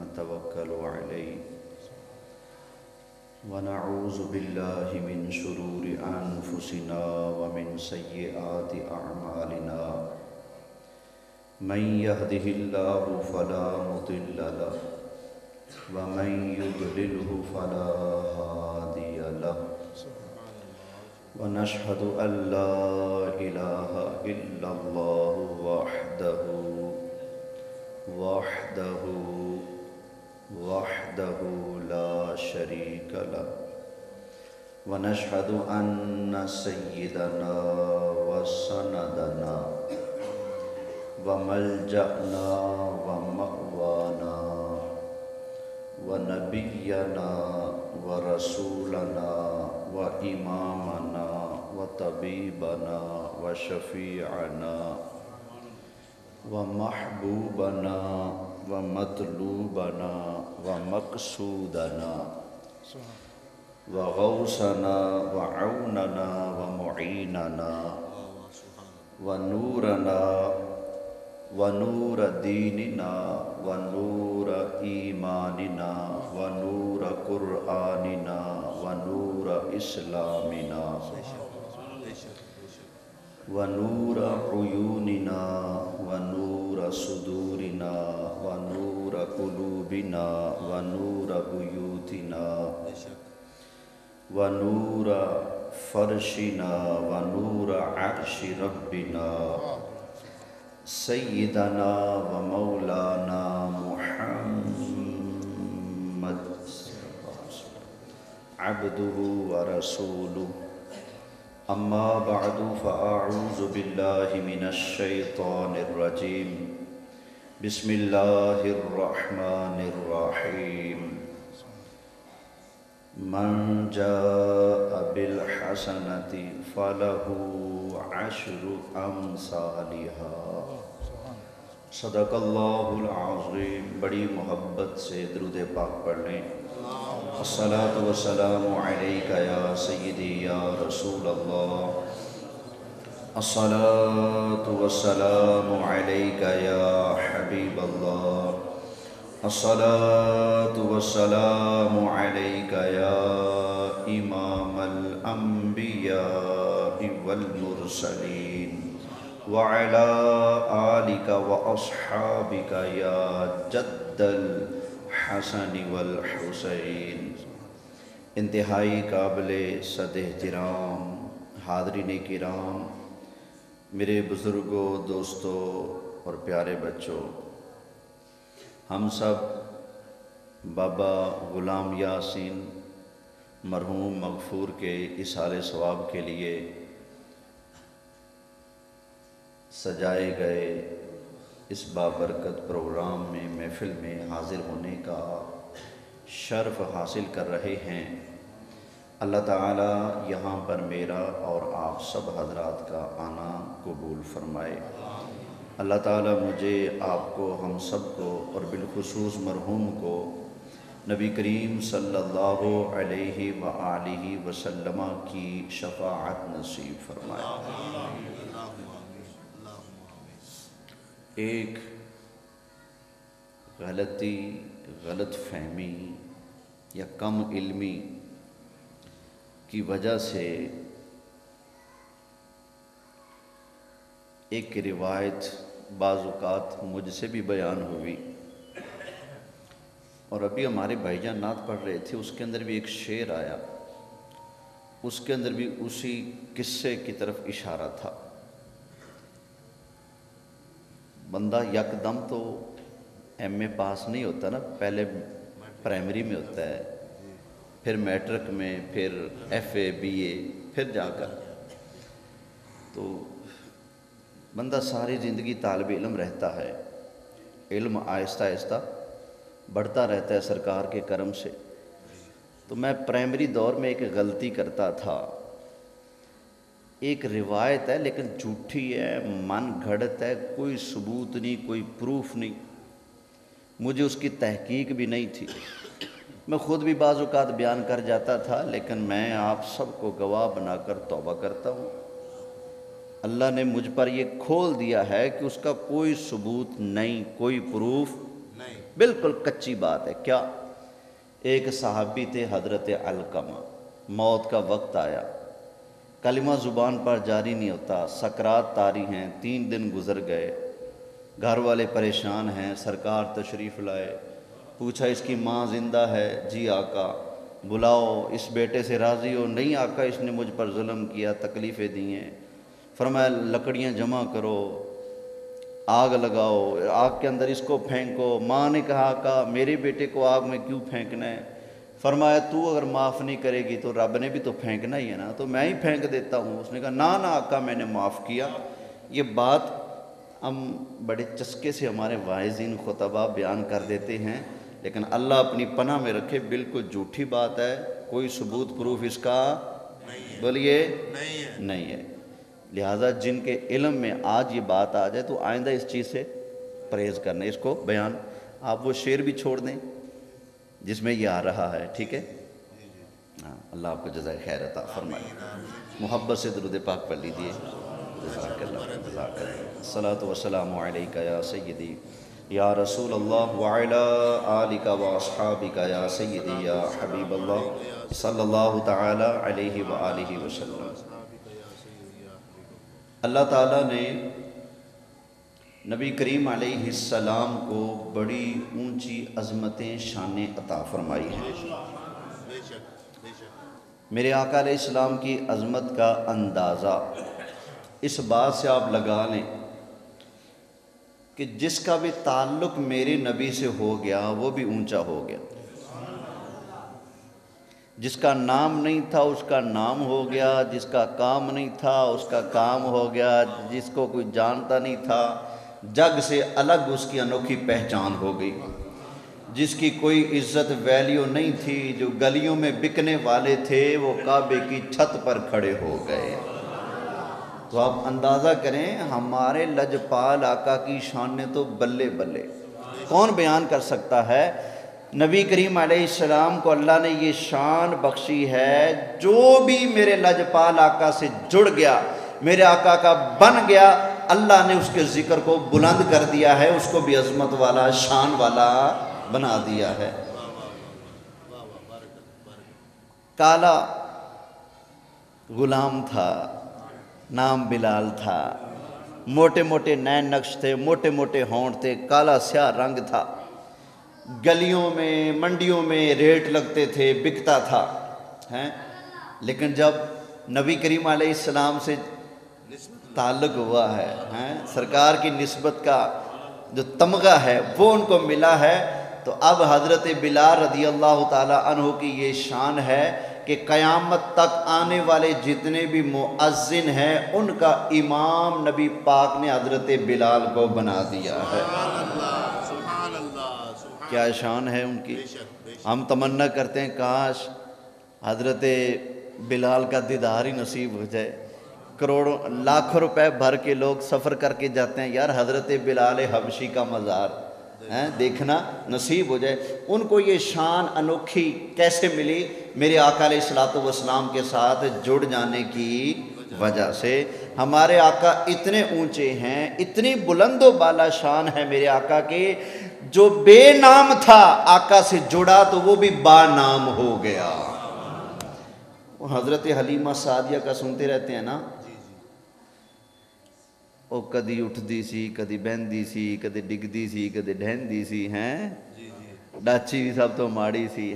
ونتوكل عليه ونعوذ بالله من شرور أنفسنا ومن سيئات أعمالنا من يهده الله فلا مضل له ومن يضلله فلا هادي له ونشهد أن لا إله إلا الله وحده لا شريك له ونشهد أن سيدنا وسندنا وملجأنا ومأوانا ونبينا ورسولنا وإمامنا وطبيبنا وشفيعنا ومحبوبنا ومطلوبنا ومقصودنا وغوثنا وعوننا ومعيننا ونورنا ونور ديننا ونور إيماننا ونور قرآننا ونور إسلامنا ونور عيوننا ونور صدورنا ونور قلوبنا ونور بيوتنا ونور فرشنا ونور عرش ربنا سيدنا ومولانا محمد عبده ورسوله أما بعد فأعوذ بالله من الشيطان الرجيم بسم الله الرحمن الرحيم من جاء بالحسنة فله عشر أمثالها صدق اللہ العظیم. بڑی محبت سے درود پاک پڑھ لیں. الصلاۃ والسلام علیک یا سیدی یا رسول اللہ. الصلاۃ والسلام علیک یا حبیب اللہ. الصلاۃ والسلام علیک یا امام الانبیاء والمرسلین وعلى آلك وأصحابك يا جد الحسن والحسین. انتہائی قابل صد احترام حاضرین کرام، میرے بزرگوں، دوستوں اور پیارے بچوں، ہم سب بابا غلام یاسین مرحوم مغفور کے اصحال ثواب کے لیے سجائے گئے اس بابرکت پروگرام میں، محفل میں حاضر ہونے کا شرف حاصل کر رہے ہیں. اللہ تعالیٰ یہاں پر میرا اور آپ سب حضرات کا آنا قبول فرمائے. اللہ تعالیٰ مجھے، آپ کو، ہم سب کو اور بالخصوص مرحوم کو نبی کریم صلی اللہ علیہ وآلہ وسلم کی شفاعت نصیب فرمائے. ایک غلطی، غلط فہمی یا کم علمی کی وجہ سے ایک روایت بعض اوقات مجھ سے بھی بیان ہوئی، اور ابھی ہمارے بھائی جان نعت پڑھ رہے تھے، اس کے اندر بھی ایک شعر آیا، اس کے اندر بھی اسی قصے کی طرف اشارہ تھا. بندہ یکدم تو ایم اے پاس نہیں ہوتا نا، پہلے پرائمری میں ہوتا ہے، پھر میٹرک میں، پھر ایف اے، بی اے، پھر جا کر تو بندہ ساری زندگی طالب علم رہتا ہے. علم آہستہ آہستہ بڑھتا رہتا ہے سرکار کے کرم سے. تو میں پرائمری دور میں ایک غلطی کرتا تھا. ایک روایت ہے لیکن جھوٹی ہے، من گھڑت ہے، کوئی ثبوت نہیں، کوئی پروف نہیں، مجھے اس کی تحقیق بھی نہیں تھی. میں خود بھی بعض اوقات بیان کر جاتا تھا، لیکن میں آپ سب کو گواہ بنا کر توبہ کرتا ہوں. اللہ نے مجھ پر یہ کھول دیا ہے کہ اس کا کوئی ثبوت نہیں، کوئی پروف بالکل کچی بات ہے. کیا ایک صحابی تھے حضرت علقمہ، موت کا وقت آیا، کلمہ زبان پر جاری نہیں ہوتا، سکرات طاری ہیں، 3 دن گزر گئے، گھر والے پریشان ہیں. سرکار تشریف لائے، پوچھا اس کی ماں زندہ ہے؟ جی آقا. بلاؤ، اس بیٹے سے راضی ہو؟ نہیں آقا، اس نے مجھ پر ظلم کیا، تکلیفیں دی ہیں. فرمایا لکڑیاں جمع کرو، آگ لگاؤ، آگ کے اندر اس کو پھینکو. ماں نے کہا آقا میرے بیٹے کو آگ میں کیوں پھینکنا ہے؟ فرمایا تو اگر معاف نہیں کرے گی تو رب نے بھی تو پھینکنا ہی ہے نا، تو میں ہی پھینک دیتا ہوں. اس نے کہا نا نا آقا میں نے معاف کیا. یہ بات ہم بڑے چسکے سے ہمارے واعظین خطبہ بیان کر دیتے ہیں، لیکن اللہ اپنی پناہ میں رکھے بالکل جھوٹی بات ہے، کوئی ثبوت پروف اس کا بولیے نہیں ہے. لہٰذا جن کے علم میں آج یہ بات آ جائے تو آئندہ اس چیز سے پرہیز کرنا، اس کو بیان. آپ وہ شعر بھی چھوڑ دیں جس میں یہ آ رہا ہے، ٹھیک ہے؟ ہاں، اللہ آپ کو جزائے خیر عطا فرمائے. محبت سے درود پاک پڑھ لیجیے. جزاک اللہ جزاک اللہ. الصلاۃ والسلام علیک یا سیدی یا رسول اللہ وعلی آلک واصحابک یا سیدی یا حبیب اللہ صلی اللہ تعالی علیہ وآلہ وسلم. اللہ تعالیٰ نے نبی کریم علیہ السلام کو بڑی اونچی عظمتیں شانیں عطا فرمائی ہیں. میرے آقا علیہ السلام کی عظمت کا اندازہ اس بات سے آپ لگا لیں کہ جس کا بھی تعلق میرے نبی سے ہو گیا وہ بھی اونچا ہو گیا. جس کا نام نہیں تھا اس کا نام ہو گیا، جس کا کام نہیں تھا اس کا کام ہو گیا، جس کو کوئی جانتا نہیں تھا جگ سے الگ اس کی انوکھی پہچان ہو گئی. جس کی کوئی عزت ویلیو نہیں تھی، جو گلیوں میں بکنے والے تھے وہ کعبے کی چھت پر کھڑے ہو گئے. تو آپ اندازہ کریں ہمارے لجپال آقا کی شان نے تو بلے بلے، کون بیان کر سکتا ہے. نبی کریم علیہ السلام کو اللہ نے یہ شان بخشی ہے، جو بھی میرے لجپال آقا سے جڑ گیا، میرے آقا کا بن گیا، اللہ نے اس کے ذکر کو بلند کر دیا ہے، اس کو بھی عظمت والا شان والا بنا دیا ہے. کالا غلام تھا، نام بلال تھا، موٹے موٹے نین نقش تھے، موٹے موٹے ہونٹ تھے، کالا سیاہ رنگ تھا، گلیوں میں منڈیوں میں ریٹ لگتے تھے، بکتا تھا. لیکن جب نبی کریم علیہ السلام سے تعلق ہوا ہے، سرکار کی نسبت کا جو تمغہ ہے وہ ان کو ملا ہے، تو اب حضرت بلال رضی اللہ تعالی عنہ کی یہ شان ہے کہ قیامت تک آنے والے جتنے بھی مؤذن ہیں ان کا امام نبی پاک نے حضرت بلال کو بنا دیا ہے. کیا شان ہے ان کی. ہم تمنا کرتے ہیں کاش حضرت بلال کا دیدار ہی نصیب ہو جائے. کروڑوں لاکھوں روپے بھر کے لوگ سفر کر کے جاتے ہیں، یار حضرت بلال حبشی کا مزار دیکھنا نصیب ہو جائے. ان کو یہ شان انوکھی کیسے ملی؟ میرے آقا علیہ الصلوۃ والسلام کے ساتھ جڑ جانے کی وجہ سے. ہمارے آقا اتنے اونچے ہیں، اتنی بلند و بالا شان ہے میرے آقا کے، جو بے نام تھا آقا سے جڑا تو وہ بھی با نام ہو گیا. وہ حضرت حلیمہ سعدیہ کا سنتے رہتے ہیں نا، وہ کدی اٹھدی سی، کدی بہندی سی، کدی ڈگدی سی، کدی ڈہندی سی، ڈاچی بھی سب تو ماڑی سی،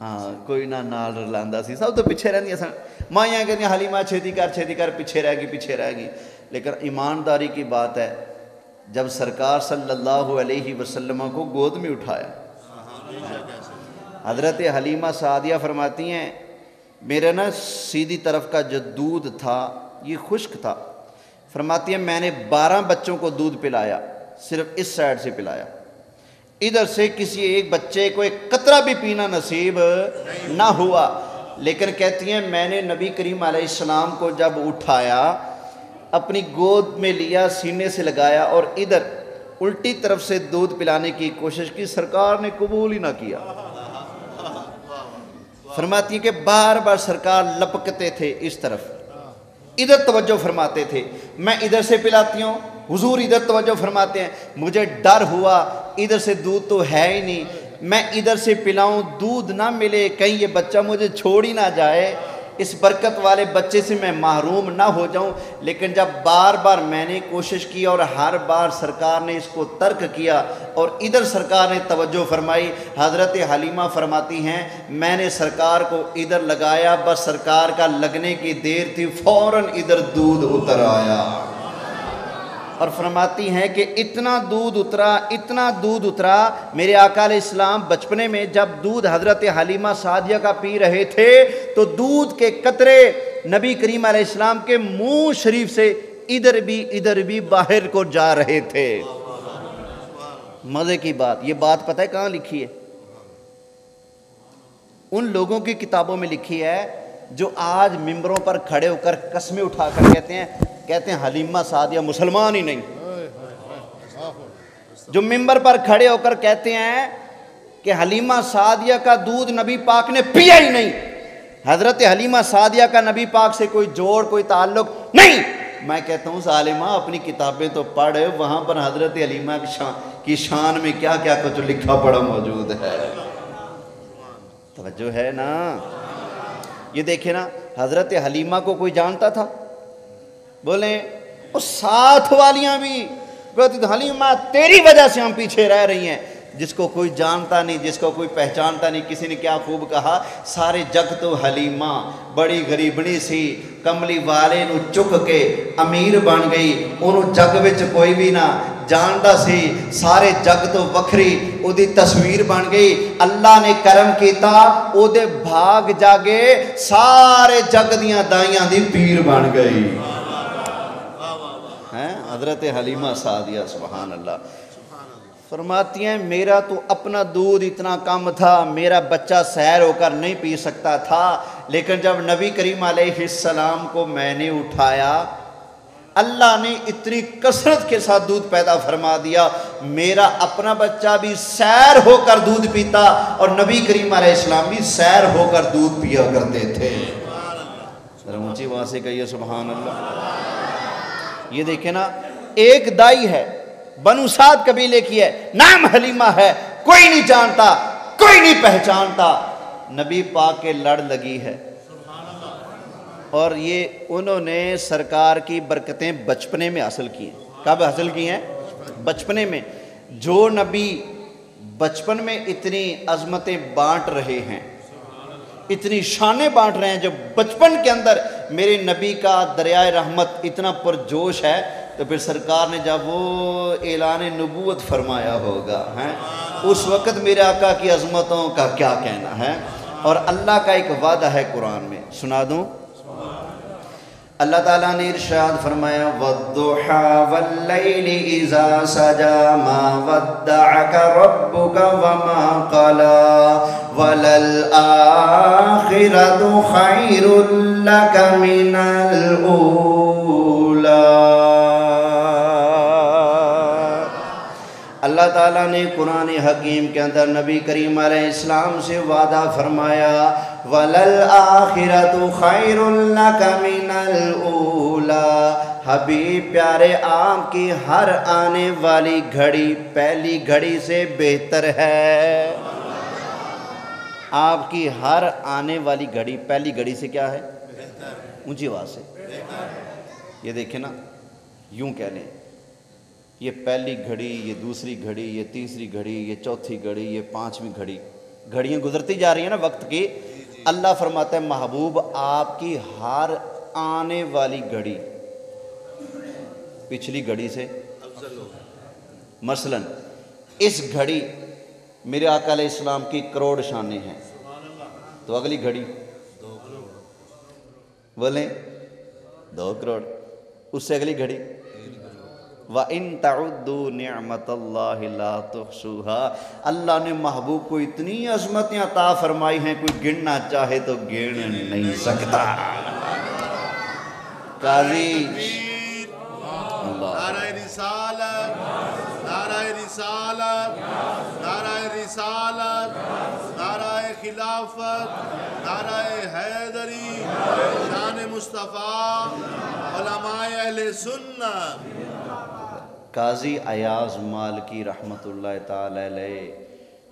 ہاں کوئی نہ نال رلاندا سی، سب تو پیچھے رہندی سن. مائیاں کہندیاں حلیمہ چھیتی کر پیچھے رہ گی. لیکن ایمانداری کی بات ہے جب سرکار صلی اللہ علیہ وسلم کو گود میں اٹھایا، حضرت حلیمہ سعدیہ فرماتی ہیں میرے نا سیدھی طرف کا جو دودھ تھا یہ خشک تھا. فرماتی ہیں میں نے 12 بچوں کو دودھ پلایا، صرف اس سائڈ سے پلایا، ادھر سے کسی ایک بچے کو ایک قطرہ بھی پینا نصیب نہ ہوا. لیکن کہتی ہیں میں نے نبی کریم علیہ السلام کو جب اٹھایا، اپنی گود میں لیا، سینے سے لگایا اور ادھر الٹی طرف سے دودھ پلانے کی کوشش کی، سرکار نے قبول ہی نہ کیا. فرماتی ہیں کہ بار بار سرکار لپکتے تھے اس طرف، ادھر توجہ فرماتے تھے، میں ادھر سے پلاتی ہوں حضور ادھر توجہ فرماتے ہیں، مجھے ڈر ہوا ادھر سے دودھ تو ہے ہی نہیں، میں ادھر سے پلاؤں دودھ نہ ملے، کہیں یہ بچہ مجھے چھوڑ ہی نہ جائے، اس برکت والے بچے سے میں محروم نہ ہو جاؤں۔ لیکن جب بار بار میں نے کوشش کی اور ہر بار سرکار نے اس کو ترک کیا اور ادھر سرکار نے توجہ فرمائی، حضرت حلیمہ فرماتی ہیں میں نے سرکار کو ادھر لگایا، بس سرکار کا لگنے کی دیر تھی فوراً ادھر دودھ اتر آیا، اور فرماتی ہیں کہ اتنا دودھ اترا میرے آقا علیہ السلام بچپنے میں جب دودھ حضرت حلیمہ سعدیہ کا پی رہے تھے تو دودھ کے قطرے نبی کریم علیہ السلام کے منہ شریف سے ادھر بھی باہر کو جا رہے تھے۔ مزے کی بات، یہ بات پتہ ہے کہاں لکھی ہے؟ ان لوگوں کی کتابوں میں لکھی ہے جو آج ممبروں پر کھڑے ہو کر قسمیں اٹھا کر کہتے ہیں حلیمہ سعدیہ مسلمان ہی نہیں، جو ممبر پر کھڑے ہو کر کہتے ہیں کہ حلیمہ سعدیہ کا دودھ نبی پاک نے پیا ہی نہیں، حضرت حلیمہ سعدیہ کا نبی پاک سے کوئی جوڑ کوئی تعلق نہیں، میں کہتا ہوں ظالمہ اپنی کتابیں تو پڑھ، وہاں پر حضرت حلیمہ کی شان میں کیا کیا کچھ لکھا پڑھا موجود ہے، توجہ ہے نا؟ یہ دیکھیں نا، حضرت حلیمہ کو کوئی جانتا تھا؟ بولیں اور ساتھ والیاں بھی کہتی حلیمہ تیری وجہ سے ہم پیچھے رہ رہی ہیں، جس کو کوئی جانتا نہیں، جس کو کوئی پہچانتا نہیں۔ کسی نے کیا خوب کہا، سارے جگ تو حلیمہ بڑی غریبنی سی، کملی والے نو چک کے امیر بن گئی، انہوں جگ وچ کوئی بھی نہ جاندا سی، سارے جگ تو وکھری او دی تصویر بن گئی، اللہ نے کرم کیتا او دے بھاگ جاگے سارے جگ دیاں دائیاں دی پیر بن گئی۔ حضرت حلیمہ سعدیہ سبحان اللہ فرماتی ہیں میرا تو اپنا دودھ اتنا کم تھا، میرا بچہ سیر ہو کر نہیں پی سکتا تھا، لیکن جب نبی کریم علیہ السلام کو میں نے اٹھایا اللہ نے اتنی کثرت کے ساتھ دودھ پیدا فرما دیا، میرا اپنا بچہ بھی سیر ہو کر دودھ پیتا اور نبی کریم علیہ السلام بھی سیر ہو کر دودھ پیا کرتے تھے۔ ذرا اونچی وہاں سے کہیے سبحان اللہ۔ یہ دیکھیں نا، ایک دائی ہے بنو سعد قبیلے کی ہے، نام حلیمہ ہے، کوئی نہیں جانتا کوئی نہیں پہچانتا، نبی پاک کے لڑ لگی ہے، اور یہ انہوں نے سرکار کی برکتیں بچپنے میں حاصل کی ہیں۔ کب حاصل کی ہیں؟ بچپنے میں۔ جو نبی بچپن میں اتنی عظمتیں بانٹ رہے ہیں، اتنی شانیں بانٹ رہے ہیں، جو بچپن کے اندر میرے نبی کا دریائے رحمت اتنا پرجوش ہے، تو پھر سرکار نے جب وہ اعلان نبوت فرمایا ہوگا اس وقت میرے آقا کی عظمتوں کا کیا کہنا ہے۔ اور اللہ کا ایک وعدہ ہے قرآن میں، سنا دوں؟ اللہ تعالیٰ نے ارشاد فرمایا وَالضُّحَىٰ وَاللَّيْلِ إِذَا سَجَىٰ مَا وَدَّعَكَ رَبُّكَ وَمَا قَلَىٰ وَلَلْآخِرَةُ خَيْرٌ لَكَ مِنَ الْأُولَىٰ۔ اللہ تعالیٰ نے قرآن حکیم کے اندر نبی کریم علیہ السلام سے وعدہ فرمایا وَلَلْآخِرَةُ خَيْرٌ لَكَ مِنَ الْأُولَىٰ، حبیب پیارے آپ کی ہر آنے والی گھڑی پہلی گھڑی سے بہتر ہے۔ آپ کی ہر آنے والی گھڑی پہلی گھڑی سے کیا ہے؟ اونچی آواز سے یہ دیکھیں نا، یوں کہہ لیں یہ پہلی گھڑی، یہ دوسری گھڑی، یہ تیسری گھڑی، یہ چوتھی گھڑی، یہ پانچویں گھڑی، گھڑیاں گزرتی جا رہی ہیں نا وقت کی۔ اللہ فرماتا ہے محبوب آپ کی ہر آنے والی گھڑی پچھلی گھڑی سے مثلا اس گھڑی میرے آقا علیہ السلام کی کروڑ شانیں ہیں، تو اگلی گھڑی بولیں 2 کروڑ، اس سے اگلی گھڑی وَإِن تَعُدُّوا نِعْمَةَ اللَّهِ لَا تُحْصُوهَا۔ اللہ نے محبوب کو اتنی عظمتیں عطا فرمائی ہیں، کوئی گننا چاہے تو گن نہیں سکتا۔ قاضی نعرہ رسالت، نعرہ رسالت، نعرہ رسالت، نعرہ خلافت، نعرہ حیدری، شان مصطفیٰ، علماء اہل سنت۔ قاضی ایاز مالکی رحمۃ اللہ تعالی علیہ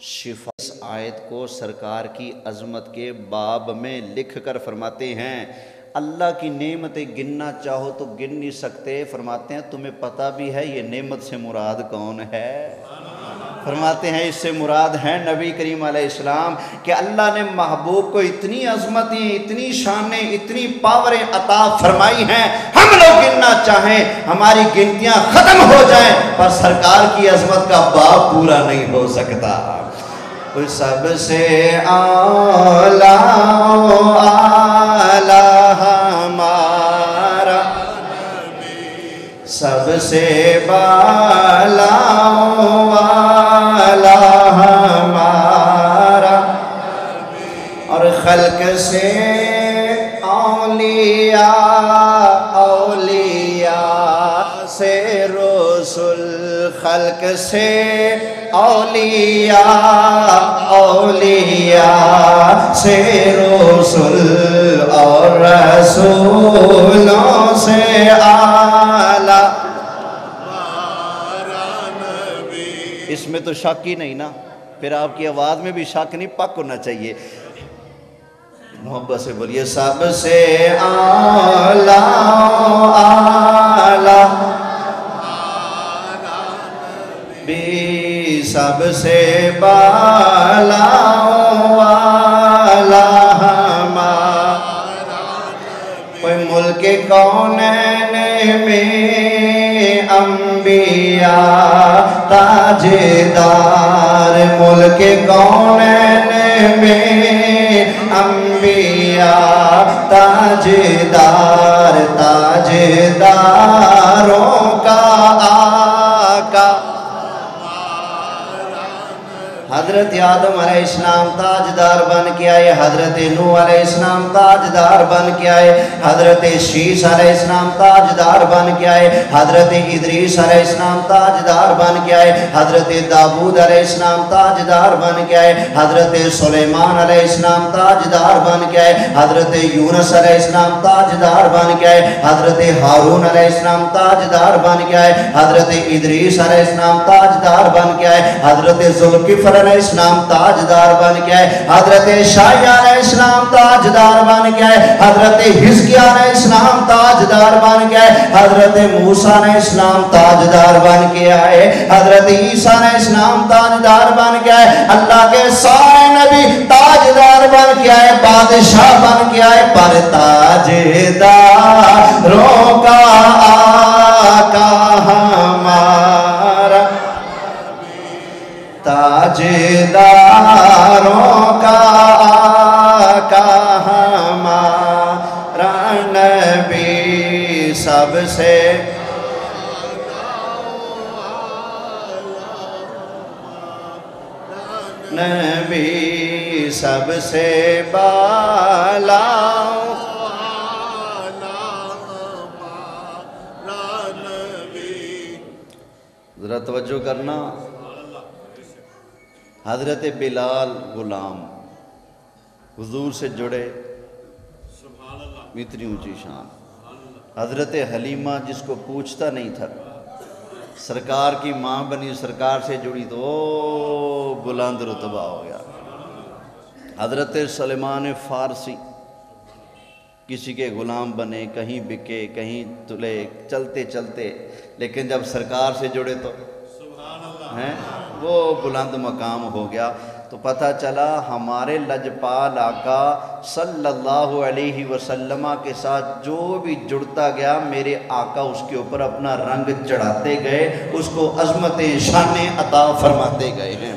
شفا اس آیت کو سرکار کی عظمت کے باب میں لکھ کر فرماتے ہیں اللہ کی نعمتیں گننا چاہو تو گن نہیں سکتے، فرماتے ہیں تمہیں پتہ بھی ہے یہ نعمت سے مراد کون ہے؟ فرماتے ہیں اس سے مراد ہے نبی کریم علیہ السلام، کہ اللہ نے محبوب کو اتنی عظمتیں، اتنی شانیں، اتنی پاوریں عطا فرمائی ہیں، ہم لوگ گننا چاہیں ہماری گنتیاں ختم ہو جائیں پر سرکار کی عظمت کا باب پورا نہیں ہو سکتا۔ سب سے اعلیٰ ہمارا، سب سے بالا والا ہمارا، اور خلق سے اولیاء، اولیاء سے رسول، خلق سے اولیاء، اولیاء سے رسول، اور رسولوں سے اعلیٰ۔ اس میں تو شک ہی نہیں نا، پھر آپ کی آواز میں بھی شک نہیں، پک ہونا چاہیے، محبت سے بولیے سب سے اعلیٰ اعلیٰ بھی، سب سے بالا والا ہمارا، کوئی ملک کونین میں انبیاء تاجدار، ملک کونین میں انبیاء تاجدار، تاجداروں کا آقا حضرت آدم علیہ السلام تاجدار بن کے آئے، حضرت نوح علیہ السلام تاجدار بن کے آئے، حضرت شیس علیہ السلام تاجدار بن کے آئے، حضرت ادریس علیہ السلام تاجدار بن کے آئے، حضرت داؤد علیہ السلام تاجدار بن کے آئے، حضرت سلیمان علیہ السلام تاجدار بن کے آئے، حضرت یونس علیہ السلام تاجدار بن کے آئے، حضرت ہارون علیہ السلام تاجدار بن کے آئے، حضرت ادریس علیہ السلام تاجدار بن کے آئے، حضرت ذوالفقار علیہ السلام تاجدار بن کے آئے، حضرت شعیب علیہ السلام تاجدار بن کے آئے، حضرت حزقیاہ علیہ السلام تاجدار بن کے آئے، حضرت موسیٰ علیہ السلام تاجدار بن کے آئے، حضرت عیسیٰ علیہ السلام تاجدار بن کے آئے، اللہ کے سارے نبی تاجدار بن کے آئے، بادشاہ بن کے آئے، پر تاجداروں کا آقا ہمارا، تاجداروں کا آقا ہمارا نبی، سب سے نبی، سب سے بالا ذرا توجہ کرنا، حضرت بلال غلام حضور سے جڑے، اتنی اونچی شان، حضرت حلیمہ جس کو پوچھتا نہیں تھا، سرکار کی ماں بنی، سرکار سے جڑی تو او بلند رتبہ ہو گیا، حضرت سلیمان فارسی کسی کے غلام بنے، کہیں بکے، کہیں تلے، چلتے چلتے، لیکن جب سرکار سے جڑے تو وہ بلند مقام ہو گیا۔ تو پتہ چلا ہمارے لجپال آقا صلی اللہ علیہ وسلم کے ساتھ جو بھی جڑتا گیا، میرے آقا اس کے اوپر اپنا رنگ چڑھاتے گئے، اس کو عظمتیں شانیں عطا فرماتے گئے ہیں۔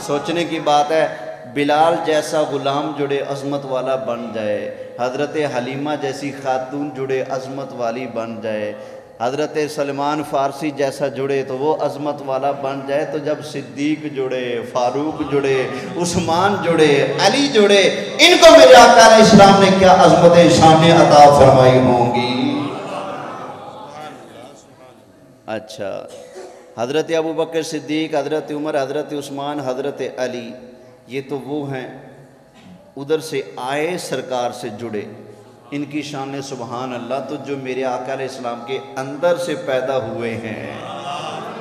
سوچنے کی بات ہے، بلال جیسا غلام جڑے عظمت والا بن جائے، حضرت حلیمہ جیسی خاتون جڑے عظمت والی بن جائے، حضرت سلمان فارسی جیسا جڑے تو وہ عظمت والا بن جائے، تو جب صدیق جڑے، فاروق جڑے، عثمان جڑے، علی جڑے، ان کو میرے آقا علیہ السلام نے کیا عظمتیں شانیں عطا فرمائی ہوں گی۔ اچھا، حضرت ابوبکر صدیق، حضرت عمر، حضرت عثمان، حضرت علی، یہ تو وہ ہیں ادھر سے آئے، سرکار سے جڑے، ان کی شان سبحان اللہ، تو جو میرے آقا علیہ السلام کے اندر سے پیدا ہوئے ہیں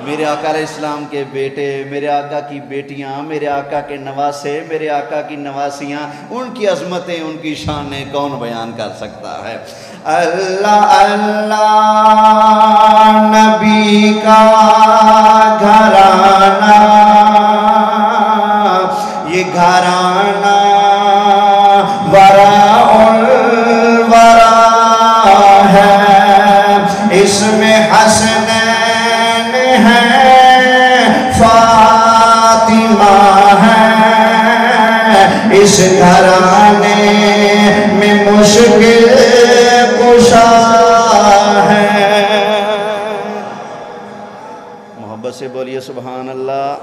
میرے آقا علیہ السلام کے بیٹے، میرے آقا کی بیٹیاں، میرے آقا کے نواسے، میرے آقا کی نواسیاں، ان کی عظمتیں، ان کی شانیں کون بیان کر سکتا ہے؟ اللہ اللہ نبی کا گھرانہ، یہ گھرانہ وراء الورا ہے، اس میں حسنین ہے، فاطمہ ہے، اس گھرانے میں مشکل کشا ہے۔ محبت سے بولیے سبحان اللہ۔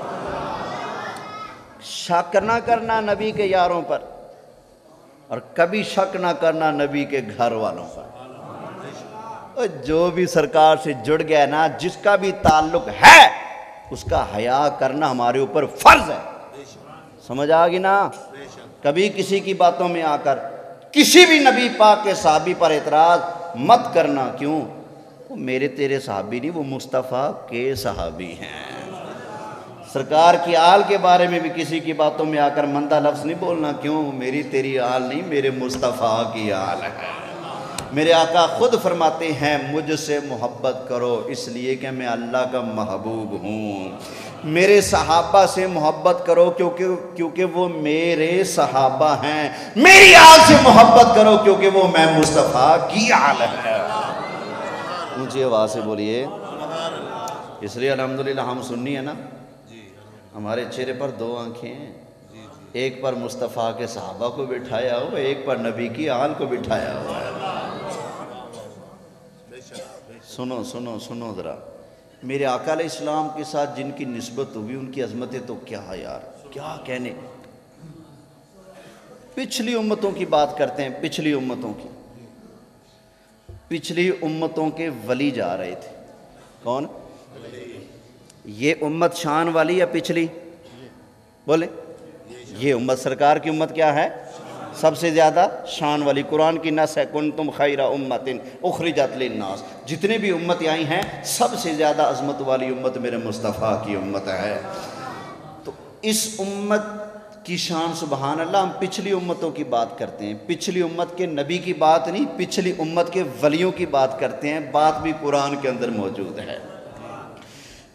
شک نہ کرنا نبی کے یاروں پر، اور کبھی شک نہ کرنا نبی کے گھر والوں پر۔ جو بھی سرکار سے جڑ گیا نا، جس کا بھی تعلق ہے، اس کا حیا کرنا ہمارے اوپر فرض ہے۔ سمجھ آگی نا؟ کبھی کسی کی باتوں میں آ کر کسی بھی نبی پاک کے صحابی پر اعتراض مت کرنا۔ کیوں؟ وہ میرے تیرے صحابی نہیں، وہ مصطفیٰ کے صحابی ہیں۔ سرکار کی آل کے بارے میں بھی کسی کی باتوں میں آ کر مندہ لفظ نہیں بولنا۔ کیوں؟ میری تیری آل نہیں، میرے مصطفیٰ کی آل ہے۔ میرے آقا خود فرماتے ہیں مجھ سے محبت کرو اس لیے کہ میں اللہ کا محبوب ہوں۔ میرے صحابہ سے محبت کرو کیونکہ وہ میرے صحابہ ہیں۔ میری آل سے محبت کرو کیونکہ وہ میں مصطفیٰ کی آل ہے۔ اونچی آواز سے بولیے۔ اس لیے الحمدللہ ہم سنی ہے نا، ہمارے چہرے پر دو آنکھیں ہیں، ایک پر مصطفیٰ کے صحابہ کو بٹھایا ہوا، ایک پر نبی کی آل کو بٹھایا ہوا ہے۔ سنو سنو سنو ذرا، میرے آقا علیہ السلام کے ساتھ جن کی نسبت ہوئی ان کی عظمتیں تو کیا یار، کیا کہنے۔ پچھلی امتوں کی بات کرتے ہیں، پچھلی امتوں کی۔ پچھلی امتوں کے ولی جا رہے تھے۔ کون؟ یہ امت شان والی یا پچھلی؟ بولے یہ امت، سرکار کی امت کیا ہے؟ سب سے زیادہ شان والی۔ قرآن کی نص ہے کنتم خیر امت اخرجت للناس۔ جتنے بھی امتیں آئی ہیں سب سے زیادہ عظمت والی امت میرے مصطفیٰ کی امت ہے۔ تو اس امت کی شان سبحان اللہ۔ ہم پچھلی امتوں کی بات کرتے ہیں، پچھلی امت کے نبی کی بات نہیں، پچھلی امت کے ولیوں کی بات کرتے ہیں۔ بات بھی قرآن کے اندر موجود ہے۔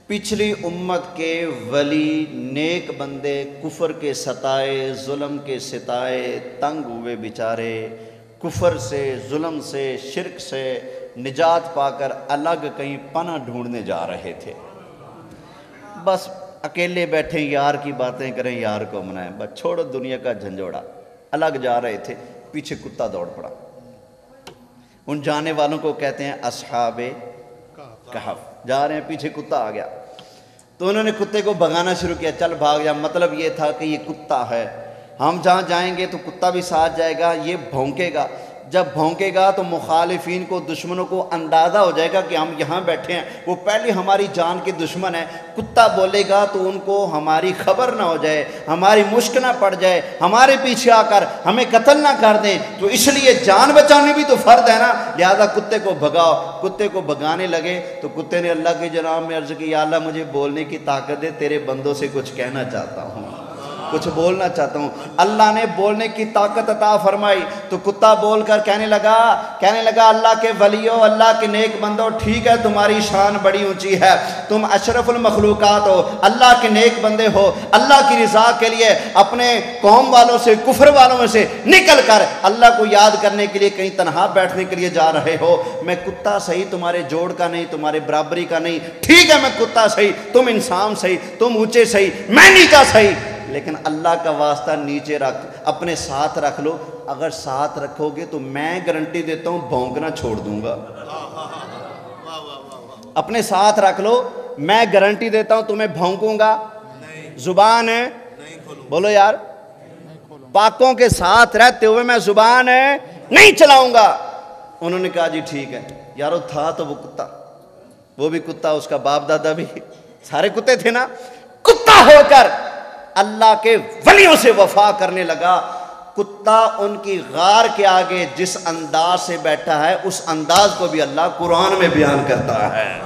پچھلی امت کے ولی نیک بندے کفر کے ستائے، ظلم کے ستائے، تنگ ہوئے بیچارے، کفر سے، ظلم سے، شرک سے نجات پا کر الگ کہیں پناہ ڈھونڈنے جا رہے تھے۔ بس اکیلے بیٹھیں، یار کی باتیں کریں، یار کو منائیں، بس چھوڑو دنیا کا جھنجھوڑا۔ الگ جا رہے تھے، پیچھے کتا دوڑ پڑا۔ ان جانے والوں کو کہتے ہیں اصحاب کہف۔ جا رہے ہیں، پیچھے کتا آ گیا تو انہوں نے کتے کو بھگانا شروع کیا، چل بھاگ جا۔ مطلب یہ تھا کہ یہ کتا ہے، ہم جہاں جائیں گے تو کتا بھی ساتھ جائے گا، یہ بھونکے گا۔ جب بھونکے گا تو مخالفین کو، دشمنوں کو اندازہ ہو جائے گا کہ ہم یہاں بیٹھے ہیں، وہ پہلے ہماری جان کے دشمن ہیں۔ کتا بولے گا تو ان کو ہماری خبر نہ ہو جائے، ہماری مشک نہ پڑ جائے، ہمارے پیچھے آ کر ہمیں قتل نہ کر دیں۔ تو اس لیے جان بچانی بھی تو فرض ہے نا، لہذا کتے کو بھگاؤ۔ کتے کو بھگانے لگے تو کتے نے اللہ کے جناب میں عرض کی، یا اللہ مجھے بولنے کی طاقت دے، تیرے بندوں سے کچھ کہنا چاہتا ہوں، کچھ بولنا چاہتا ہوں۔ اللہ نے بولنے کی طاقت عطا فرمائی تو کتا بول کر کہنے لگا اللہ کے ولیوں، اللہ کے نیک بندوں، ٹھیک ہے تمہاری شان بڑی اونچی ہے، تم اشرف المخلوقات ہو، اللہ کے نیک بندے ہو، اللہ کی رضا کے لیے اپنے قوم والوں سے، کفر والوں میں سے نکل کر اللہ کو یاد کرنے کے لیے کہیں تنہا بیٹھنے کے لیے جا رہے ہو۔ میں کتا صحیح، تمہارے جوڑ کا نہیں، تمہارے برابری کا نہیں، ٹھیک ہے میں کتا صحیح، تم انسان صحیح، تم اونچے صحیح، میں نیچا صحیح، لیکن اللہ کا واسطہ نیچے رکھ، اپنے ساتھ رکھ لو۔ اگر ساتھ رکھو گے تو میں گارنٹی دیتا ہوں بھونکنا چھوڑ دوں گا۔ اپنے ساتھ رکھ لو، میں گارنٹی دیتا ہوں تمہیں بھونکوں گا۔ زبان ہے، بولو یار، پاکوں کے ساتھ رہتے ہوئے میں زبان نہیں چلاؤں گا۔ انہوں نے کہا جی ٹھیک ہے۔ یارو تھا تو وہ کتا، وہ بھی کتا، اس کا باپ دادا بھی، سارے کتے تھے نا۔ کتا ہو کر اللہ کے ولیوں سے وفا کرنے لگا۔ کتا ان کی غار کے آگے جس انداز سے بیٹھا ہے اس انداز کو بھی اللہ قرآن میں بیان کرتا ہے۔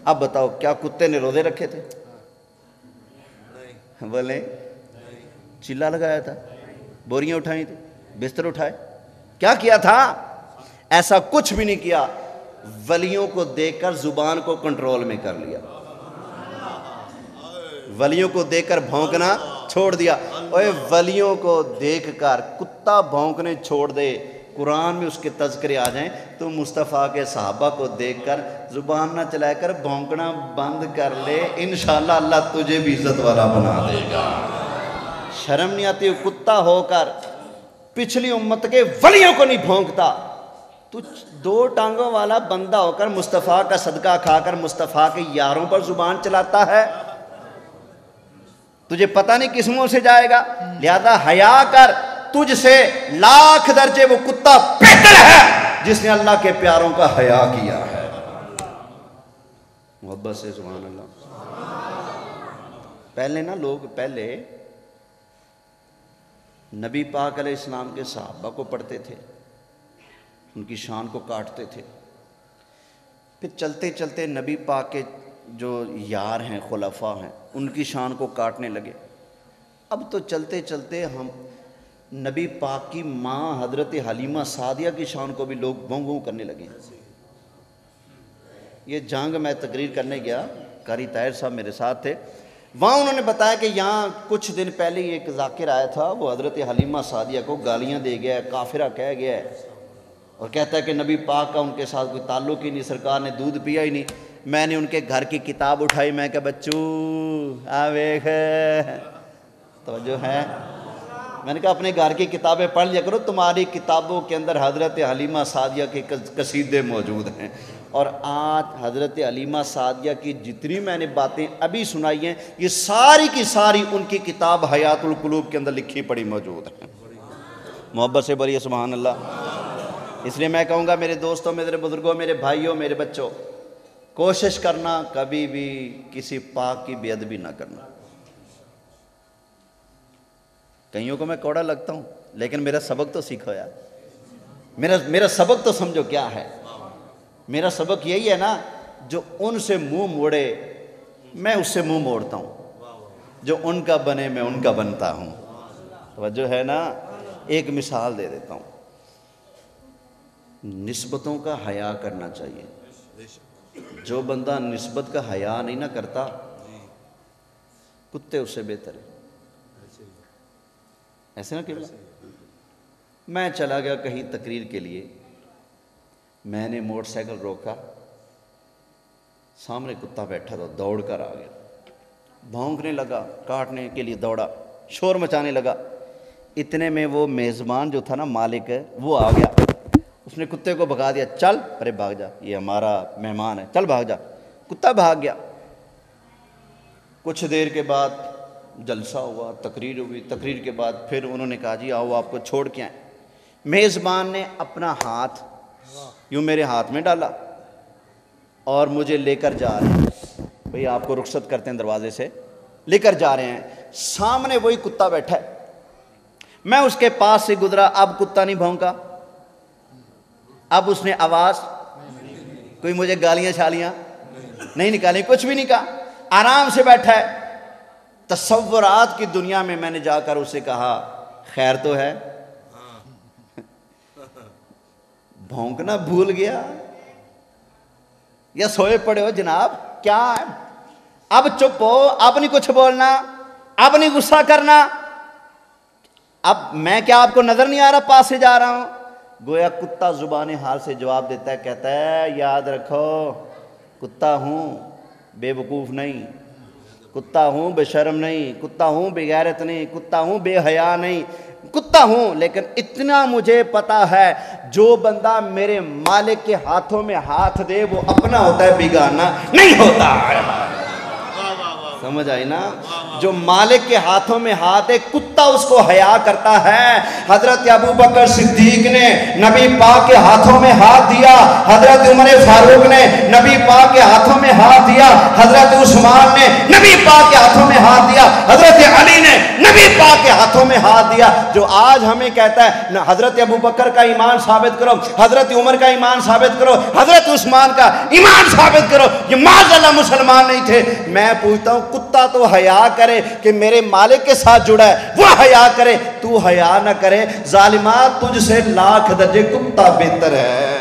اب بتاؤ کیا کتے نے روزے رکھے تھے؟ بولے چلا لگایا تھا، بوریاں اٹھائی تھی، بستر اٹھائے، کیا کیا تھا؟ ایسا کچھ بھی نہیں کیا، ولیوں کو دیکھ کر زبان کو کنٹرول میں کر لیا، ولیوں کو دیکھ کر بھونکنا چھوڑ دیا۔ اوے ولیوں کو دیکھ کر کتا بھونکنے چھوڑ دے، قرآن میں اس کے تذکرے آ جائیں تو مصطفیٰ کے صحابہ کو دیکھ کر زبان نہ چلا کر بھونکنا بند کر لے، انشاءاللہ اللہ تجھے بھی عزت والا بنا دے گا۔ شرم نہیں آتی؟ کتا ہو کر پچھلی امت کے ولیوں کو نہیں بھونکتا، تو دو ٹانگوں والا بندہ ہو کر مصطفیٰ کا صدقہ کھا کر مصطفیٰ کے یاروں پر زبان چلاتا ہے، تجھے پتہ نہیں کس منہ سے جائے گا۔ لہذا حیا کر، تجھ سے لاکھ درجے وہ کتا بہتر ہے جس نے اللہ کے پیاروں کا حیا کیا ہے۔ محبت سے سبحان اللہ۔ پہلے نا لوگ نبی پاک علیہ السلام کے صحابہ کو پڑھتے تھے، ان کی شان کو کاٹتے تھے، پھر چلتے چلتے نبی پاک کے جو یار ہیں، خلفاء ہیں، ان کی شان کو کاٹنے لگے۔ اب تو چلتے چلتے ہم نبی پاک کی ماں حضرت حلیمہ سعدیہ کی شان کو بھی لوگ بھوں بھوں کرنے لگے۔ یہ جنگ میں تقریر کرنے گیا، قاری طاہر صاحب میرے ساتھ تھے، وہاں انہوں نے بتایا کہ یہاں کچھ دن پہلے ایک ذاکر آیا تھا، وہ حضرت حلیمہ سعدیہ کو گالیاں دے گیا ہے، کافرہ کہہ گیا ہے، اور کہتا ہے کہ نبی پاک کا ان کے ساتھ کوئی تعلق ہی نہیں، سرکار نے دودھ پیا ہی نہیں۔ میں نے ان کے گھر کی کتاب اٹھائی، میں کہ بچو آویخ توجہ ہے، میں نے کہا اپنے گھر کی کتابیں پڑھ لیا کرو، تمہاری کتابوں کے اندر حضرت حلیمہ سعدیہ کے قصیدے موجود ہیں، اور آج حضرت حلیمہ سعدیہ کی جتنی میں نے باتیں ابھی سنائی ہیں یہ ساری کی ساری ان کی کتاب حیات القلوب کے اندر لکھی پڑھی موجود ہیں۔ محبت سے بولیے سبحان اللہ۔ اس لیے میں کہوں گا میرے دوستوں، میرے بزرگوں، میرے بھائیوں، میرے بچوں، کوشش کرنا کبھی بھی کسی پاک کی بے ادبی نہ کرنا۔ کئیوں کو میں کوڑا لگتا ہوں لیکن میرا سبق تو سیکھو یار، میرا سبق تو سمجھو کیا ہے۔ میرا سبق یہی ہے نا، جو ان سے منہ موڑے میں اس سے منہ موڑتا ہوں، جو ان کا بنے میں ان کا بنتا ہوں۔ توجہ ہے نا؟ ایک مثال دے دیتا ہوں، نسبتوں کا حیا کرنا چاہیے۔ جو بندہ نسبت کا حیا نہیں نہ کرتا، کتے اس سے بہتر ہے، ایسے نا کہ میں چلا گیا کہیں تقریر کے لیے، میں نے موٹر سائیکل روکا، سامنے کتا بیٹھا تھا، دوڑ کر آ گیا، بھونکنے لگا، کاٹنے کے لیے دوڑا، شور مچانے لگا۔ اتنے میں وہ میزبان جو تھا نا، مالک ہے، وہ آ گیا، اس نے کتے کو بھگا دیا، چل، ارے بھاگ جا، یہ ہمارا مہمان ہے، چل بھاگ جا۔ کتا بھاگ گیا۔ کچھ دیر کے بعد جلسہ ہوا، تقریر ہوئی، تقریر کے بعد پھر انہوں نے کہا جی آؤ آپ کو چھوڑ کے آئیں۔ میزبان نے اپنا ہاتھ یوں میرے ہاتھ میں ڈالا اور مجھے لے کر جا رہے ہیں، بھئی آپ کو رخصت کرتے ہیں دروازے سے، لے کر جا رہے ہیں۔ سامنے وہی کتا بیٹھا ہے، میں اس کے پاس سے گزرا، اب کتا نہیں بھونکا، اب اس نے آواز، کوئی مجھے گالیاں چھالیاں نہیں نکالی، کچھ بھی نہیں کہا، آرام سے بیٹھا ہے۔ تصورات کی دنیا میں میں نے جا کر اسے کہا خیر تو ہے؟ بھونکنا بھول گیا یا سوئے پڑے ہو جناب؟ کیا ہے؟ اب چپ ہو، اب نہیں کچھ بولنا، اب نہیں غصہ کرنا۔ اب میں کیا آپ کو نظر نہیں آ رہا پاس سے جا رہا ہوں؟ گویا کتا زبان حال سے جواب دیتا ہے، کہتا ہے یاد رکھو کتا ہوں، بے وقوف نہیں، کتا ہوں بے شرم نہیں، کتا ہوں بے غیرت نہیں، کتا ہوں بے حیا نہیں، کتا ہوں، لیکن اتنا مجھے پتا ہے جو بندہ میرے مالک کے ہاتھوں میں ہاتھ دے وہ اپنا ہوتا ہے، بیگانہ نہیں ہوتا ہے۔ سمجھ آئی نا؟ جو مالک کے ہاتھوں میں ہاتھ ہے، کتا اس کو حیا کرتا ہے۔ حضرت ابو بکر صدیق نے نبی پاک کے ہاتھوں میں ہاتھ دیا، حضرت عمر فاروق نے نبی پاک کے ہاتھوں میں ہاتھ دیا، حضرت عثمان نے نبی پاک کے ہاتھوں میں ہاتھ دیا، حضرت علی نے نبی پاک کے ہاتھوں میں ہاتھ دیا. جو آج ہمیں کہتا ہے نہ حضرت ابو بکر کا ایمان ثابت کرو, حضرت عمر کا ایمان ثابت کرو, حضرت عثمان کا ایمان ثابت کرو, یہ معاذ اللہ مسلمان نہیں تھے. میں پوچھتا ہوں کتا تو حیا کرے کہ میرے مالک کے ساتھ جڑا ہے, وہ حیا کرے, تو حیا نہ کرے. ظالمہ تجھ سے لاکھ درجے کتا بہتر ہے.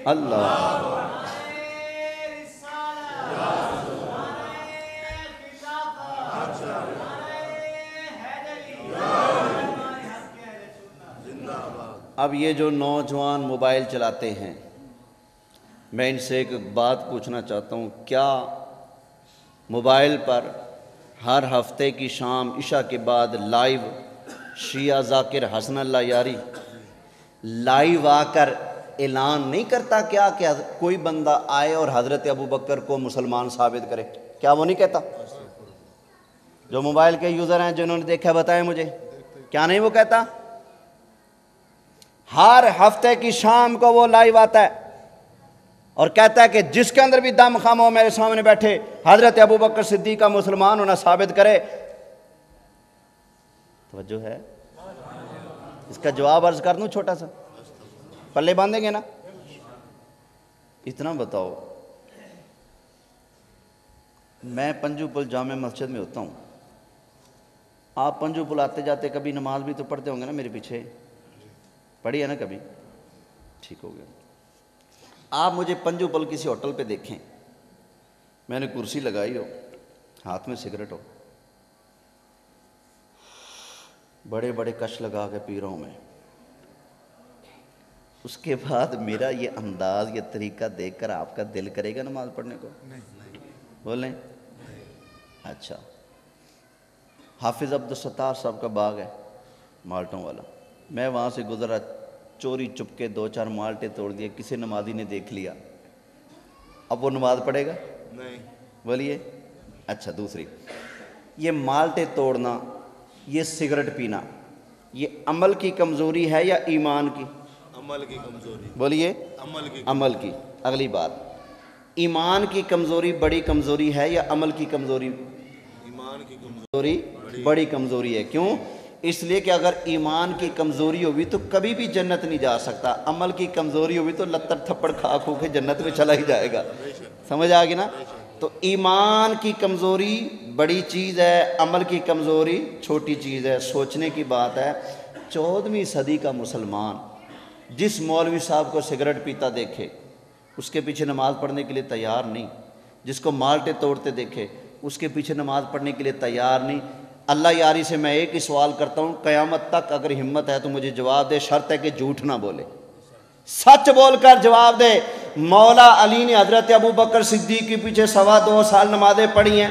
اللہ اب یہ جو نوجوان موبائل چلاتے ہیں, میں ان سے ایک بات پوچھنا چاہتا ہوں, کیا موبائل پر ہر ہفتے کی شام عشاء کے بعد لائیو شیعہ ذاکر حسن اللہ یاری لائیو آ کر اعلان نہیں کرتا کیا کہ کوئی بندہ آئے اور حضرت ابو بکر کو مسلمان ثابت کرے؟ کیا وہ نہیں کہتا؟ جو موبائل کے یوزر ہیں جنہوں نے دیکھا بتائیں مجھے, کیا نہیں وہ کہتا؟ ہر ہفتے کی شام کو وہ لائیو آتا ہے اور کہتا ہے کہ جس کے اندر بھی دم خم ہو میرے سامنے بیٹھے حضرت ابو بکر صدیق کا مسلمان ہونا ثابت کرے. توجہ ہے؟ اس کا جواب عرض کر دوں چھوٹا سا, پلے باندھیں گے نا؟ اتنا بتاؤ, میں پنجو پل جامع مسجد میں ہوتا ہوں, آپ پنجو پل آتے جاتے کبھی نماز بھی تو پڑھتے ہوں گے نا میرے پیچھے, پڑھی ہے نا کبھی؟ ٹھیک ہو گیا. آپ مجھے پنجو پل کسی ہوٹل پہ دیکھیں, میں نے کرسی لگائی ہو, ہاتھ میں سگریٹ ہو, بڑے بڑے کش لگا کے پی رہا ہوں میں, اس کے بعد میرا یہ انداز یہ طریقہ دیکھ کر آپ کا دل کرے گا نماز پڑھنے کو؟ بولیں. اچھا, حافظ عبدالستار صاحب کا باغ ہے مالٹوں والا, میں وہاں سے گزرا, چوری چپ کے 2-4 مالٹے توڑ دیے, کسی نمازی نے دیکھ لیا, اب وہ نماز پڑھے گا؟ نہیں. بولیے. اچھا, دوسری, یہ مالٹے توڑنا, یہ سگریٹ پینا, یہ عمل کی کمزوری ہے یا ایمان کی؟ عمل کی کمزوری. بولیے. عمل کی. اگلی بات, ایمان کی کمزوری بڑی کمزوری ہے یا عمل کی کمزوری؟ ایمان کی کمزوری بڑی کمزوری ہے. کیوں؟ اس لیے کہ اگر ایمان کی کمزوری ہوئی تو کبھی بھی جنت نہیں جا سکتا, عمل کی کمزوری ہوئی تو لتر تھپڑ کھا کھو کے جنت میں چلا ہی جائے گا. سمجھ آ گئی نا؟ تو ایمان کی کمزوری بڑی چیز ہے, عمل کی کمزوری چھوٹی چیز ہے. سوچنے کی بات ہے, 14ویں صدی کا مسلمان جس مولوی صاحب کو سگریٹ پیتا دیکھے اس کے پیچھے نماز پڑھنے کے لیے تیار نہیں, جس کو مالٹے توڑتے دیکھے اس کے پیچھے نماز پڑھنے کے لیے تیار نہیں. اللہ یاری سے میں ایک ہی سوال کرتا ہوں, قیامت تک اگر ہمت ہے تو مجھے جواب دے, شرط ہے کہ جھوٹ نہ بولے, سچ بول کر جواب دے. مولا علی نے حضرت ابو بکر صدیق کے پیچھے 2.25 سال نمازیں پڑھی ہیں,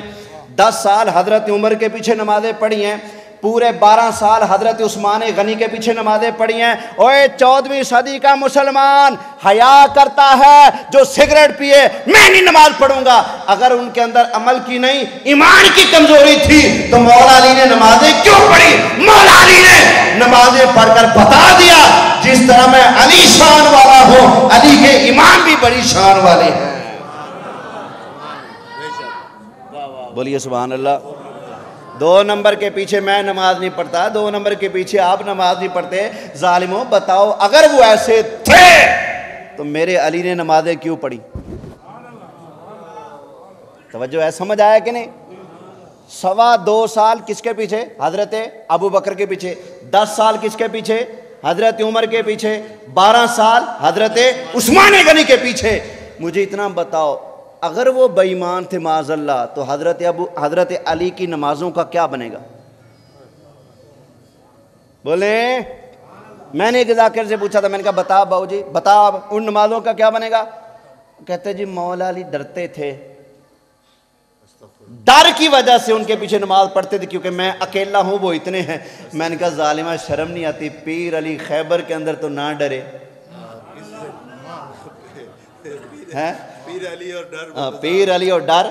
10 سال حضرت عمر کے پیچھے نمازیں پڑھی ہیں, پورے 12 سال حضرت عثمان غنی کے پیچھے نمازیں پڑھی ہیں. اوے 14ویں صدی کا مسلمان حیا کرتا ہے جو سگریٹ پیے, میں نہیں نماز پڑھوں گا. اگر ان کے اندر عمل کی نہیں ایمان کی کمزوری تھی تو مولا علی نے نمازیں کیوں پڑھی؟ مولا علی نے نمازیں پڑھ کر بتا دیا جس طرح میں علی شان والا ہوں, علی کے ایمان بھی بڑی شان والے ہیں. بولیے سبحان اللہ. 2 نمبر کے پیچھے میں نماز نہیں پڑھتا, 2 نمبر کے پیچھے آپ نماز نہیں پڑھتے. ظالموں بتاؤ, اگر وہ ایسے تھے تو میرے علی نے نمازیں کیوں پڑھی؟ توجہ ہے, سمجھ آیا کہ نہیں؟ 2.25 سال کس کے پیچھے؟ حضرت ابو بکر کے پیچھے. 10 سال کس کے پیچھے؟ حضرت عمر کے پیچھے. 12 سال حضرت عثمان غنی کے پیچھے. مجھے اتنا بتاؤ, اگر وہ بے ایمان تھے معاذ اللہ تو حضرت علی کی نمازوں کا کیا بنے گا؟ بولیں. میں نے ایک ذاکر سے پوچھا تھا, میں نے کہا بتا باؤ جی بتا ان نمازوں کا کیا بنے گا؟ کہتے جی مولا علی ڈرتے تھے, ڈر کی وجہ سے ان کے پیچھے نماز پڑھتے تھے, کیونکہ میں اکیلا ہوں وہ اتنے ہیں. میں نے کہا ظالمہ شرم نہیں آتی, پیر علی خیبر کے اندر تو نہ ڈرے ہیں, پیر علی اور ڈر.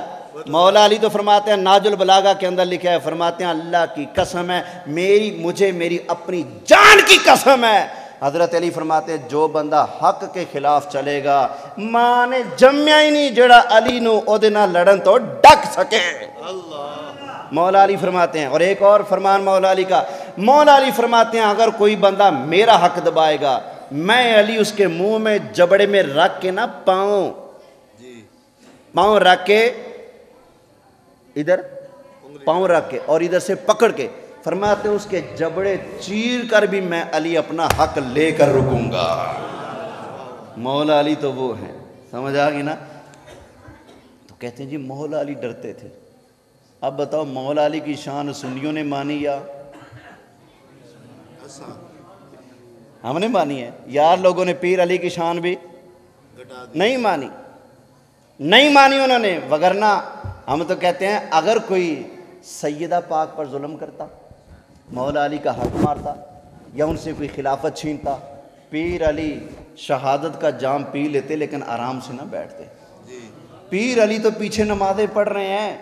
مولا علی تو فرماتے ہیں, ناج البلاغہ کے اندر لکھا ہے, فرماتے ہیں اللہ کی قسم ہے, میری اپنی جان کی قسم ہے, حضرت علی فرماتے ہیں جو بندہ حق کے خلاف چلے گا ماں نے جمیا ہی نہیں جڑا علی نو او دے نال لڑن تو ڈک سکے۔ مولا علی فرماتے ہیں، اور ایک اور فرمان مولا علی کا، مولا علی فرماتے ہیں اگر کوئی بندہ میرا حق دبائے گا میں علی اس کے منہ میں جبڑے میں رکھ کے نا پاؤں رکھ کے ادھر پاؤں رکھ کے اور ادھر سے پکڑ کے فرماتے ہیں اس کے جبڑے چیر کر بھی میں علی اپنا حق لے کر رکوں گا۔ مولا علی تو وہ ہیں، سمجھ آ گئی نا؟ تو کہتے ہیں جی مولا علی ڈرتے تھے۔ اب بتاؤ مولا علی کی شان سنیوں نے مانی یا ہم نے مانی ہے؟ یار لوگوں نے پیر علی کی شان بھی نہیں مانی انہوں نے، وگرنہ ہم تو کہتے ہیں اگر کوئی سیدہ پاک پر ظلم کرتا، مولا علی کا حق مارتا یا ان سے کوئی خلافت چھینتا، پیر علی شہادت کا جام پی لیتے لیکن آرام سے نہ بیٹھتے۔ پیر علی تو پیچھے نمازیں پڑھ رہے ہیں،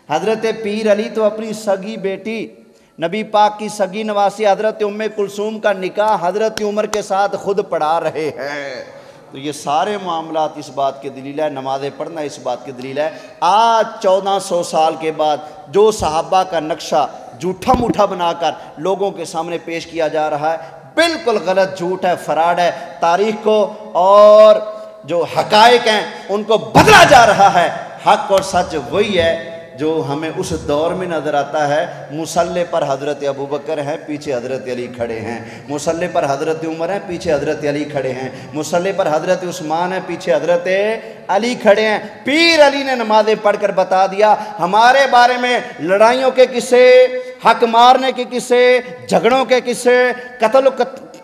حضرت پیر علی تو اپنی سگی بیٹی نبی پاک کی سگی نواسی حضرت ام کلثوم کا نکاح حضرت عمر کے ساتھ خود پڑھا رہے ہیں۔ تو یہ سارے معاملات اس بات کی دلیل ہے، نمازیں پڑھنا اس بات کی دلیل ہے۔ آج 1400 سال کے بعد جو صحابہ کا نقشہ جھوٹا موٹھا بنا کر لوگوں کے سامنے پیش کیا جا رہا ہے بالکل غلط، جھوٹ ہے، فراڈ ہے۔ تاریخ کو اور جو حقائق ہیں ان کو بدلا جا رہا ہے۔ حق اور سچ وہی ہے جو ہمیں اس دور میں نظر آتا ہے۔ مصلی پر حضرت ابوبکر ہیں، پیچھے حضرت علی کھڑے ہیں، مصلی پر حضرت عمر ہیں، پیچھے حضرت علی کھڑے ہیں، مصلی پر حضرت عثمان ہیں، پیچھے حضرت علی کھڑے ہیں۔ پیر علی نے نمازیں پڑھ کر بتا دیا ہمارے بارے میں لڑائیوں کے قصے، حق مارنے کے قصے، جھگڑوں کے قصے،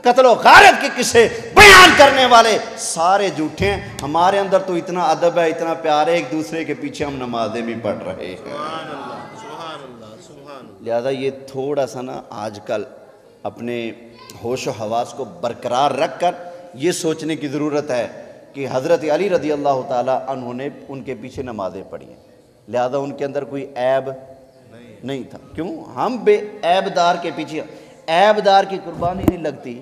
قتل و غارت کے قصے بیان کرنے والے سارے جھوٹے ہیں۔ ہمارے اندر تو اتنا ادب ہے، اتنا پیار ہے، ایک دوسرے کے پیچھے ہم نمازیں بھی پڑھ رہے ہیں۔ لہذا یہ تھوڑا سا نا آج کل اپنے ہوش و حواس کو برقرار رکھ کر یہ سوچنے کی ضرورت ہے کہ حضرت علی رضی اللہ تعالیٰ عنہ نے ان کے پیچھے نمازیں پڑھی ہیں، لہذا ان کے اندر کوئی عیب نہیں تھا۔ کیوں؟ ہم بے عیب دار کے پیچھے، عیب دار کی قربانی نہیں لگتی،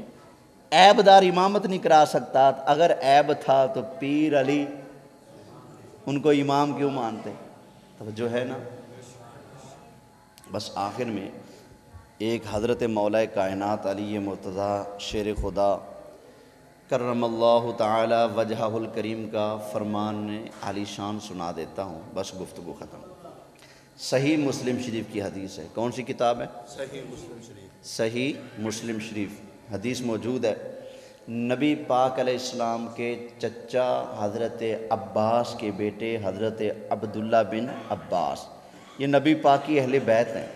عیب دار امامت نہیں کرا سکتا۔ اگر عیب تھا تو پیر علی ان کو امام کیوں مانتے؟ تو جو ہے نا، بس آخر میں ایک حضرت مولا کائنات علی مرتضیٰ شیر خدا کرم اللہ تعالی وجہہ الکریم کا فرمان عالی شان سنا دیتا ہوں، بس گفتگو ختم۔ صحیح مسلم شریف کی حدیث ہے، کون سی کتاب ہے؟ صحیح مسلم شریف۔ صحیح مسلم شریف حدیث موجود ہے۔ نبی پاک علیہ السلام کے چچا حضرت عباس کے بیٹے حضرت عبداللہ بن عباس، یہ نبی پاک کی اہل بیت ہیں۔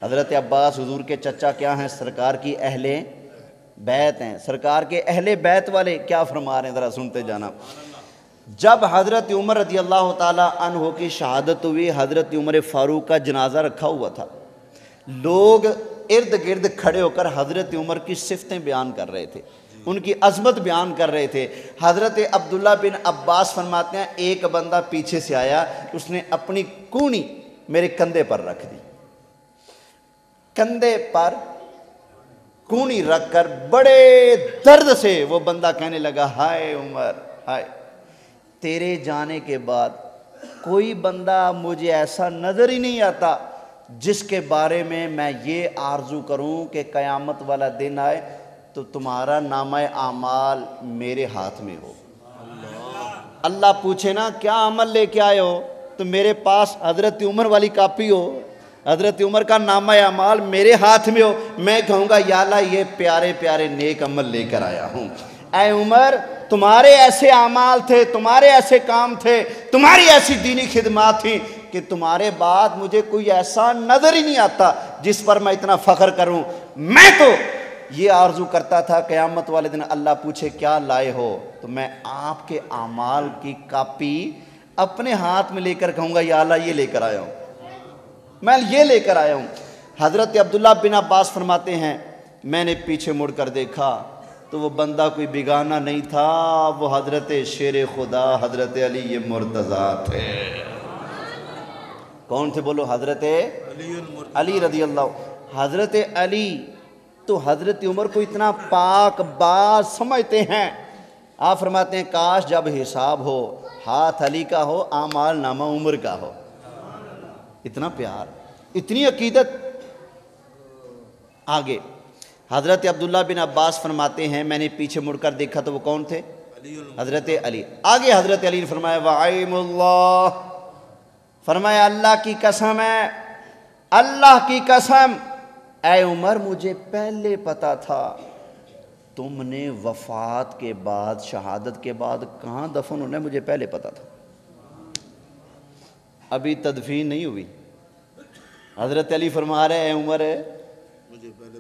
حضرت عباس حضور کے چچا کیا ہیں؟ سرکار کی اہل بیت ہیں۔ سرکار کے اہل بیت والے کیا فرما رہے ہیں ذرا سنتے جانا۔ جب حضرت عمر رضی اللہ تعالیٰ عنہ کی شہادت ہوئی، حضرت عمر فاروق کا جنازہ رکھا ہوا تھا، لوگ ارد گرد کھڑے ہو کر حضرت عمر کی صفتیں بیان کر رہے تھے، ان کی عظمت بیان کر رہے تھے۔ حضرت عبداللہ بن عباس فرماتے ہیں ایک بندہ پیچھے سے آیا، اس نے اپنی کونی میرے کندھے پر رکھ دی، کندھے پر کونی رکھ کر بڑے درد سے وہ بندہ کہنے لگا ہائے عمر ہائے، تیرے جانے کے بعد کوئی بندہ مجھے ایسا نظر ہی نہیں آتا جس کے بارے میں یہ آرزو کروں کہ قیامت والا دن آئے تو تمہارا نامہ اعمال میرے ہاتھ میں ہو۔ اللہ پوچھے نا کیا عمل لے کے آئے ہو تو میرے پاس حضرت عمر والی کاپی ہو، حضرت عمر کا نامہ اعمال میرے ہاتھ میں ہو، میں کہوں گا یا اللہ یہ پیارے پیارے نیک عمل لے کر آیا ہوں۔ اے عمر تمہارے ایسے اعمال تھے، تمہارے ایسے کام تھے، تمہاری ایسی دینی خدمات تھیں کہ تمہارے بعد مجھے کوئی ایسا نظر ہی نہیں آتا جس پر میں اتنا فخر کروں۔ میں تو یہ آرزو کرتا تھا قیامت والے دن اللہ پوچھے کیا لائے ہو تو میں آپ کے اعمال کی کاپی اپنے ہاتھ میں لے کر کہوں گا یا اللہ یہ لے کر آیا ہوں، میں یہ لے کر آیا ہوں۔ حضرت عبداللہ بن عباس فرماتے ہیں میں نے پیچھے مڑ کر دیکھا تو وہ بندہ کوئی بیگانہ نہیں تھا، وہ حضرت شیر خدا حضرت علی مرتضیٰ تھے۔ کون تھے بولو؟ حضرت علی رضی اللہ۔ حضرت علی تو حضرت عمر کو اتنا پاک باز سمجھتے ہیں. آپ فرماتے ہیں کاش جب حساب ہو ہاتھ علی کا ہو اعمال نامہ عمر کا ہو. اتنا پیار, اتنی عقیدت. آگے حضرت عبداللہ بن عباس فرماتے ہیں میں نے پیچھے مڑ کر دیکھا تو وہ کون تھے؟ حضرت علی. آگے حضرت علی نے فرمایا وَعَيْمُ اللَّهِ, فرمایا اللہ کی قسم ہے, اللہ کی قسم, اے عمر مجھے پہلے پتا تھا تم نے وفات کے بعد, شہادت کے بعد کہاں دفن ہونا ہے, مجھے پہلے پتا تھا. ابھی تدفین نہیں ہوئی. حضرت علی فرما رہے ہیں اے عمر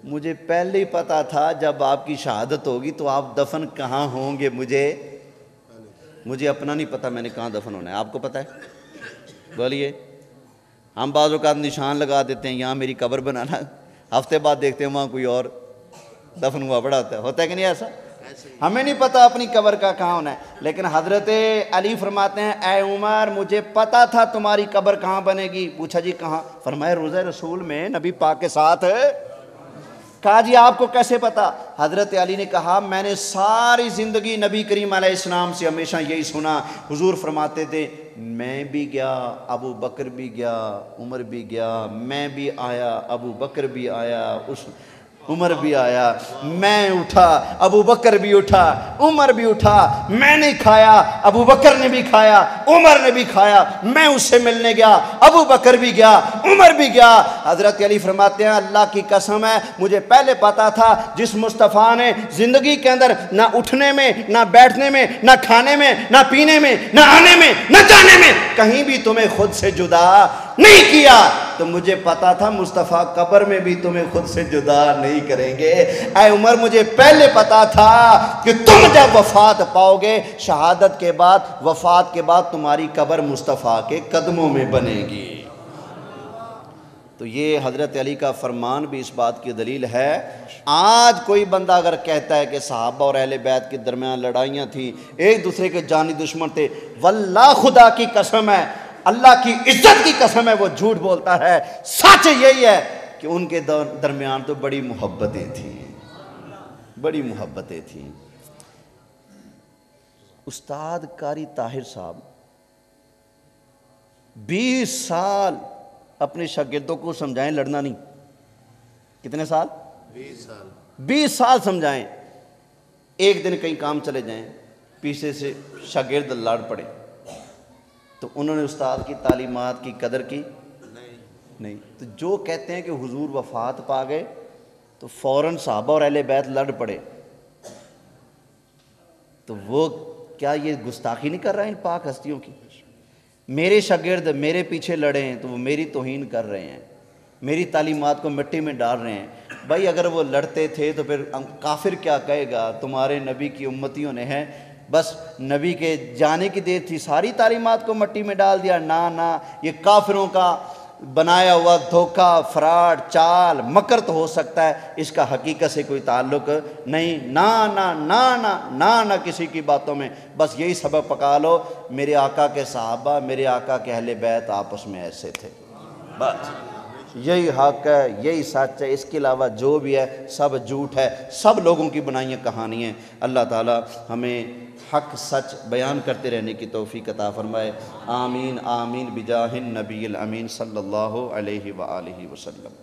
مجھے پہلے ہی پتا تھا جب آپ کی شہادت ہوگی تو آپ دفن کہاں ہوں گے, مجھے اپنا نہیں پتا میں نے کہاں دفن ہونا ہے. آپ کو پتا ہے؟ بولیے. ہم بعض اوقات نشان لگا دیتے ہیں یہاں میری قبر بنانا, ہفتے بعد دیکھتے ہیں وہاں کوئی اور دفن ہوا پڑا ہوتا ہے کہ نہیں ایسا؟ ہمیں نہیں پتا اپنی قبر کا کہاں ہونا ہے. لیکن حضرت علی فرماتے ہیں اے عمر مجھے پتا تھا تمہاری قبر کہاں بنے گی. پوچھا جی کہاں؟ فرمایا روضہ رسول میں نبی پاک کے ساتھ. کہا جی آپ کو کیسے پتا؟ حضرت علی نے کہا میں نے ساری زندگی نبی کریم علیہ السلام سے ہمیشہ یہی سنا, حضور فرماتے تھے میں بھی گیا, ابو بکر بھی گیا, عمر بھی گیا, میں بھی آیا, ابو بکر بھی آیا, عمر بھی آیا, میں اٹھا, ابو بکر بھی اٹھا, عمر بھی اٹھا, میں نے کھایا, ابو بکر نے بھی کھایا, عمر نے بھی کھایا, میں اس سے ملنے گیا, ابو بکر بھی گیا, عمر بھی گیا. حضرت علی فرماتے ہیں اللہ کی قسم ہے مجھے پہلے پتا تھا جس مصطفیٰ نے زندگی کے اندر نہ اٹھنے میں, نہ بیٹھنے میں, نہ کھانے میں, نہ پینے میں, نہ آنے میں, نہ جانے میں کہیں بھی تمہیں خود سے جدا نہیں کیا, تو مجھے پتا تھا مصطفیٰ قبر میں بھی تمہیں خود سے جدا نہیں کریں گے. اے عمر مجھے پہلے پتا تھا کہ تم جب وفات پاؤ گے, شہادت کے بعد, وفات کے بعد تمہاری قبر مصطفیٰ کے قدموں میں بنے گی. تو یہ حضرت علی کا فرمان بھی اس بات کی دلیل ہے. آج کوئی بندہ اگر کہتا ہے کہ صحابہ اور اہل بیت کے درمیان لڑائیاں تھیں, ایک دوسرے کے جانی دشمن تھے, واللہ خدا کی قسم ہے, اللہ کی عزت کی قسم ہے, وہ جھوٹ بولتا ہے. سچ یہی ہے کہ ان کے درمیان تو بڑی محبتیں تھیں, بڑی محبتیں تھیں. استاد قاری طاہر صاحب 20 سال اپنے شاگردوں کو سمجھائیں لڑنا نہیں. کتنے سال؟ 20 سال سمجھائیں. ایک دن کہیں کام چلے جائیں, پیچھے سے شاگرد لڑ پڑے, تو انہوں نے استاد کی تعلیمات کی قدر کی نہیں. تو جو کہتے ہیں کہ حضور وفات پا گئے تو فوراً صحابہ اور اہل بیت لڑ پڑے, تو وہ کیا یہ گستاخی نہیں کر رہے ہیں ان پاک ہستیوں کی؟ میرے شاگرد میرے پیچھے لڑے ہیں تو وہ میری توہین کر رہے ہیں, میری تعلیمات کو مٹی میں ڈال رہے ہیں. بھائی اگر وہ لڑتے تھے تو پھر کافر کیا کہے گا, تمہارے نبی کی امتیوں نے ہیں بس نبی کے جانے کی دیر تھی ساری تعلیمات کو مٹی میں ڈال دیا. نہ یہ کافروں کا بنایا ہوا دھوکہ, فراڈ, چال, مکر تو ہو سکتا ہے, اس کا حقیقت سے کوئی تعلق نہیں. نہ کسی کی باتوں میں, بس یہی سبب پکا لو میرے آقا کے صحابہ, میرے آقا کے اہل بیت آپس میں ایسے تھے, بس یہی حق ہے, یہی سچ ہے. اس کے علاوہ جو بھی ہے سب جھوٹ ہے, سب لوگوں کی بنائی کہانی ہیں. اللہ تعالی ہمیں حق سچ بیان کرتے رہنے کی توفیق عطا فرمائے. آمین آمین بجاہ النبی الامین صلی اللہ علیہ وآلہ وسلم.